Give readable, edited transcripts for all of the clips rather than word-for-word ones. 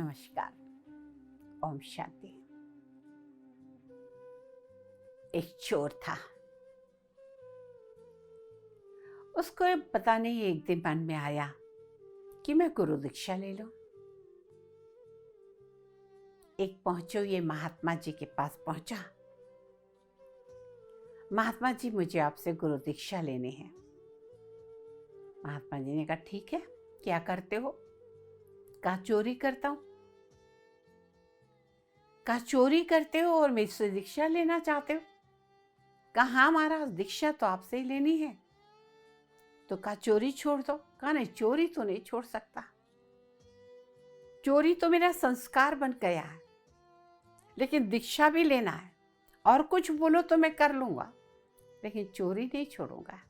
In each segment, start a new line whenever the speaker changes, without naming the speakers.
नमस्कार। ओम शांति। एक चोर था। उसको पता नहीं एक दिन मन में आया कि मैं गुरु दीक्षा ले लूं। एक पहुंचो ये महात्मा जी के पास पहुंचा। महात्मा जी, मुझे आपसे गुरु दीक्षा लेनी है। महात्मा जी ने कहा, ठीक है, क्या करते हो? कहा, चोरी करता हूं। कहा, चोरी करते हो और मुझसे दीक्षा लेना चाहते हो? कहा, हाँ महाराज, दीक्षा तो आपसे ही लेनी है। तो कहा, चोरी छोड़ दो। कहा, नहीं, चोरी तो नहीं छोड़ सकता। चोरी तो मेरा संस्कार बन गया है, लेकिन दीक्षा भी लेना है। और कुछ बोलो तो मैं कर लूंगा, लेकिन चोरी नहीं छोड़ूंगा।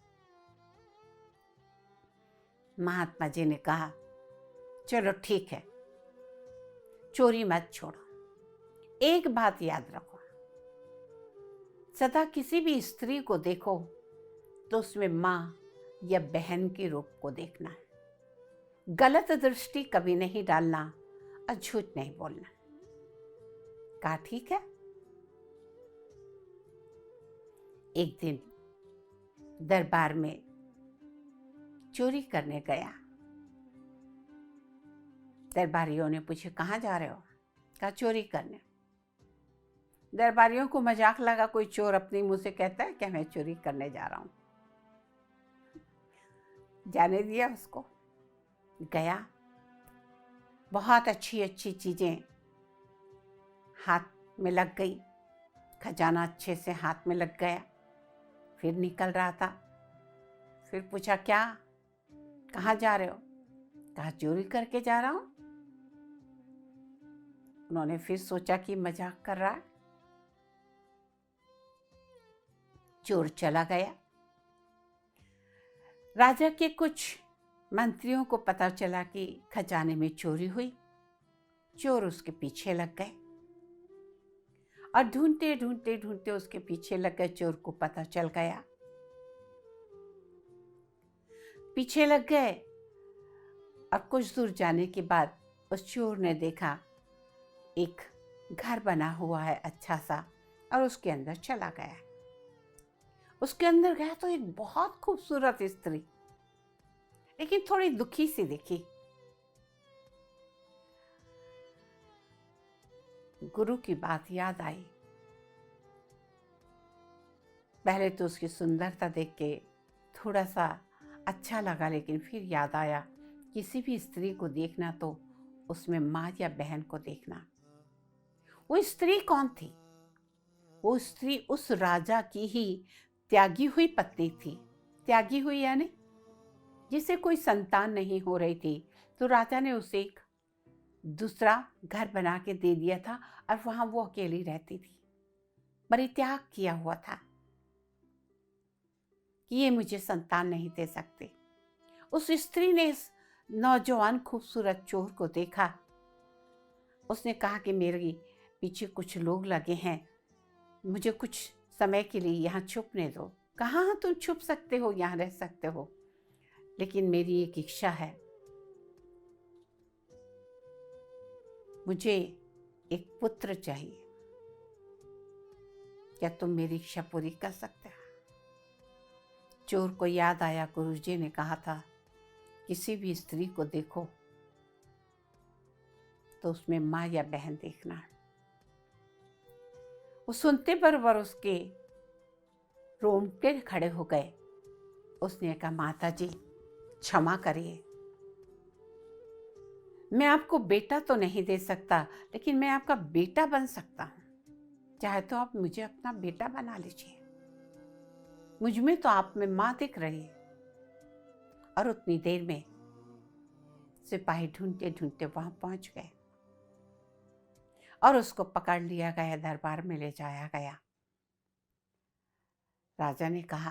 महात्मा जी ने कहा, चलो ठीक है, चोरी मत छोड़ो। एक बात याद रखो, सदा किसी भी स्त्री को देखो तो उसमें मां या बहन के रूप को देखना है। गलत दृष्टि कभी नहीं डालना और झूठ नहीं बोलना। कहा, ठीक है। एक दिन दरबार में चोरी करने गया। दरबारियों ने पूछा, कहाँ जा रहे हो? कहा, चोरी करने। दरबारियों को मजाक लगा, कोई चोर अपने मुंह से कहता है कि मैं चोरी करने जा रहा हूं। जाने दिया उसको। गया, बहुत अच्छी अच्छी चीजें हाथ में लग गई। खजाना अच्छे से हाथ में लग गया। फिर निकल रहा था। फिर पूछा, क्या, कहाँ जा रहे हो? कहा, चोरी करके जा रहा हूं। उन्होंने फिर सोचा कि मजाक कर रहा है। चोर चला गया। राजा के कुछ मंत्रियों को पता चला कि खजाने में चोरी हुई। चोर उसके पीछे लग गए और ढूंढते ढूंढते ढूंढते उसके पीछे लग गए। चोर को पता चल गया, पीछे लग गए। और कुछ दूर जाने के बाद उस चोर ने देखा एक घर बना हुआ है अच्छा सा, और उसके अंदर चला गया। उसके अंदर गया तो एक बहुत खूबसूरत स्त्री, लेकिन थोड़ी दुखी सी दिखी। गुरु की बात याद आई। पहले तो उसकी सुंदरता देख के थोड़ा सा अच्छा लगा, लेकिन फिर याद आया, किसी भी स्त्री को देखना तो उसमें माँ या बहन को देखना। वो स्त्री कौन थी? वो स्त्री उस राजा की ही त्यागी हुई पत्नी थी। त्यागी हुई यानी जिसे कोई संतान नहीं हो रही थी, तो राजा ने उसे एक दूसरा घर बना के दे दिया था और वहां वो अकेली रहती थी। परित्याग किया हुआ था कि ये मुझे संतान नहीं दे सकते। उस स्त्री ने इस नौजवान खूबसूरत चोर को देखा। उसने कहा कि मेरे पीछे कुछ लोग लगे हैं, मुझे कुछ समय के लिए यहाँ छुपने दो। कहाँ तुम छुप सकते हो, यहाँ रह सकते हो, लेकिन मेरी एक इच्छा है, मुझे एक पुत्र चाहिए। क्या तुम मेरी इच्छा पूरी कर सकते हो? चोर को याद आया, गुरुजी ने कहा था, किसी भी स्त्री को देखो तो उसमें माँ या बहन देखना है। वो सुनते पर उसके रोंगटे खड़े हो गए। उसने कहा, माता जी क्षमा करिए, मैं आपको बेटा तो नहीं दे सकता, लेकिन मैं आपका बेटा बन सकता हूं। चाहे तो आप मुझे अपना बेटा बना लीजिए। मुझ में तो आप में मां दिख रही है। और उतनी देर में सिपाही ढूंढते ढूंढते वहां पहुंच गए और उसको पकड़ लिया गया, दरबार में ले जाया गया। राजा ने कहा,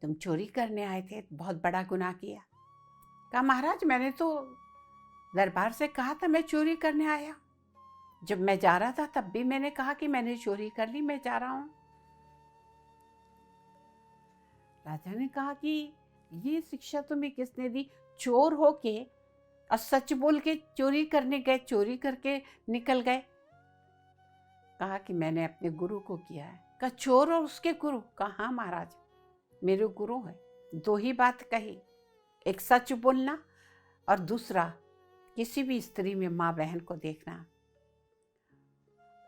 तुम चोरी करने आए थे, बहुत बड़ा गुनाह किया। कहा, महाराज मैंने तो दरबार से कहा था मैं चोरी करने आया। जब मैं जा रहा था तब भी मैंने कहा कि मैंने चोरी कर ली, मैं जा रहा हूं। राजा ने कहा कि ये शिक्षा तुम्हें किसने दी? चोर होके और सच बोल के चोरी करने गए, चोरी करके निकल गए। कहा कि मैंने अपने गुरु को किया है। कहा चोर और उसके गुरु? कहा हाँ महाराज, मेरे गुरु है। दो ही बात कही, एक सच बोलना और दूसरा किसी भी स्त्री में माँ बहन को देखना।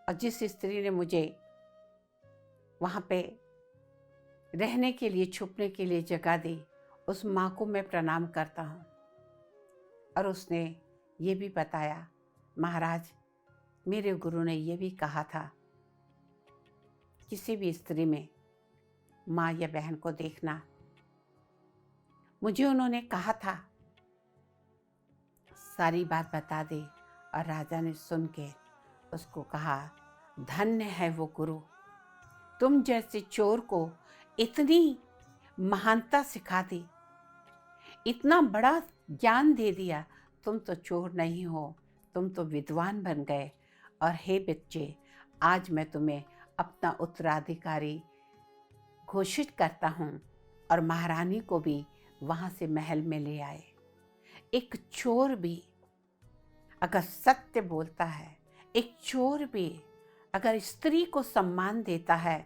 और जिस स्त्री ने मुझे वहाँ पे रहने के लिए, छुपने के लिए जगह दी, उस माँ को मैं प्रणाम करता हूँ। और उसने ये भी बताया, महाराज मेरे गुरु ने ये भी कहा था, किसी भी स्त्री में माँ या बहन को देखना। मुझे उन्होंने कहा था, सारी बात बता दे। और राजा ने सुन के उसको कहा, धन्य है वो गुरु, तुम जैसे चोर को इतनी महानता सिखा दी, इतना बड़ा ज्ञान दे दिया। तुम तो चोर नहीं हो, तुम तो विद्वान बन गए। और हे बच्चे, आज मैं तुम्हें अपना उत्तराधिकारी घोषित करता हूँ। और महारानी को भी वहाँ से महल में ले आए। एक चोर भी अगर सत्य बोलता है, एक चोर भी अगर स्त्री को सम्मान देता है,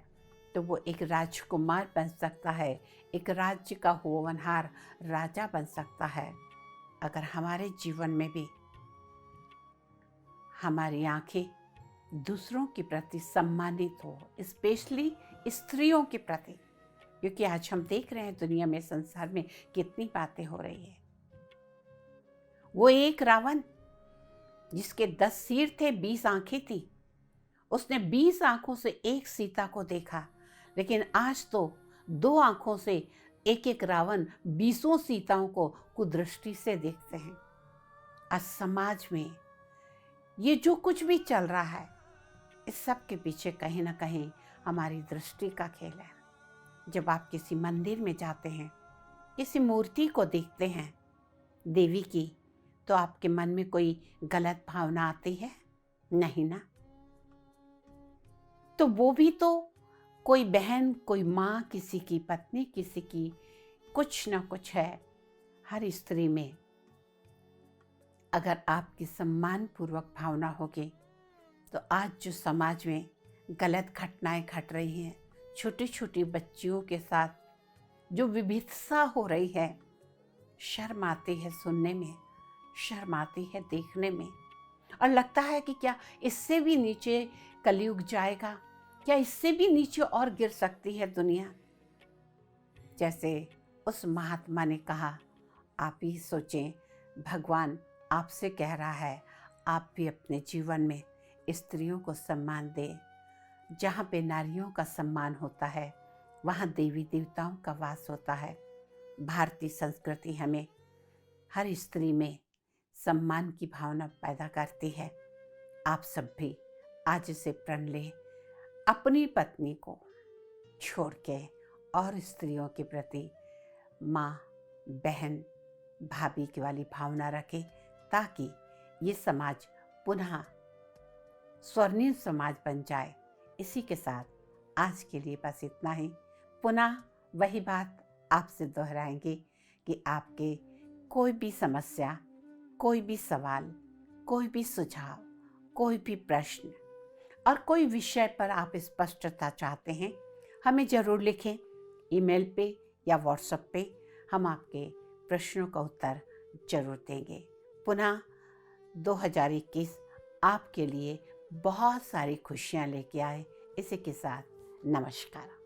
तो वो एक राजकुमार बन सकता है, एक राज्य का होनहार राजा बन सकता है। अगर हमारे जीवन में भी हमारी आंखें दूसरों के प्रति सम्मानित हो, स्पेशली स्त्रियों के प्रति, क्योंकि आज हम देख रहे हैं दुनिया में, संसार में कितनी बातें हो रही है। वो एक रावण जिसके 10 सिर थे, 20 आंखें थी, उसने 20 आंखों से एक सीता को देखा। लेकिन आज तो 2 आंखों से एक एक रावण 20 सीताओं को कुदृष्टि से देखते हैं। आज समाज में ये जो कुछ भी चल रहा है, इस सब के पीछे कहीं ना कहीं हमारी दृष्टि का खेल है। जब आप किसी मंदिर में जाते हैं, किसी मूर्ति को देखते हैं देवी की, तो आपके मन में कोई गलत भावना आती है? नहीं ना। तो वो भी तो कोई बहन, कोई माँ, किसी की पत्नी, किसी की कुछ ना कुछ है। हर स्त्री में अगर आपकी सम्मानपूर्वक भावना होगी, तो आज जो समाज में गलत घटनाएं घट रही हैं, छोटी छोटी बच्चियों के साथ जो विभित्सा हो रही है, शर्म आती है सुनने में, शर्म आती है देखने में। और लगता है कि क्या इससे भी नीचे कलयुग जाएगा? क्या इससे भी नीचे और गिर सकती है दुनिया? जैसे उस महात्मा ने कहा, आप ही सोचें, भगवान आपसे कह रहा है, आप भी अपने जीवन में स्त्रियों को सम्मान दें। जहाँ पे नारियों का सम्मान होता है, वहाँ देवी देवताओं का वास होता है। भारतीय संस्कृति हमें हर स्त्री में सम्मान की भावना पैदा करती है। आप सब भी आज से प्रण लें, अपनी पत्नी को छोड़ के और स्त्रियों के प्रति माँ, बहन, भाभी की वाली भावना रखें, ताकि ये समाज पुनः स्वर्णिम समाज बन जाए। इसी के साथ आज के लिए बस इतना ही। पुनः वही बात आपसे दोहराएंगे कि आपके कोई भी समस्या, कोई भी सवाल, कोई भी सुझाव, कोई भी प्रश्न और कोई विषय पर आप स्पष्टता चाहते हैं, हमें ज़रूर लिखें, ईमेल पे या व्हाट्सएप पे। हम आपके प्रश्नों का उत्तर जरूर देंगे। पुनः 2021 आपके लिए बहुत सारी खुशियाँ लेके आए। इसी के साथ नमस्कार।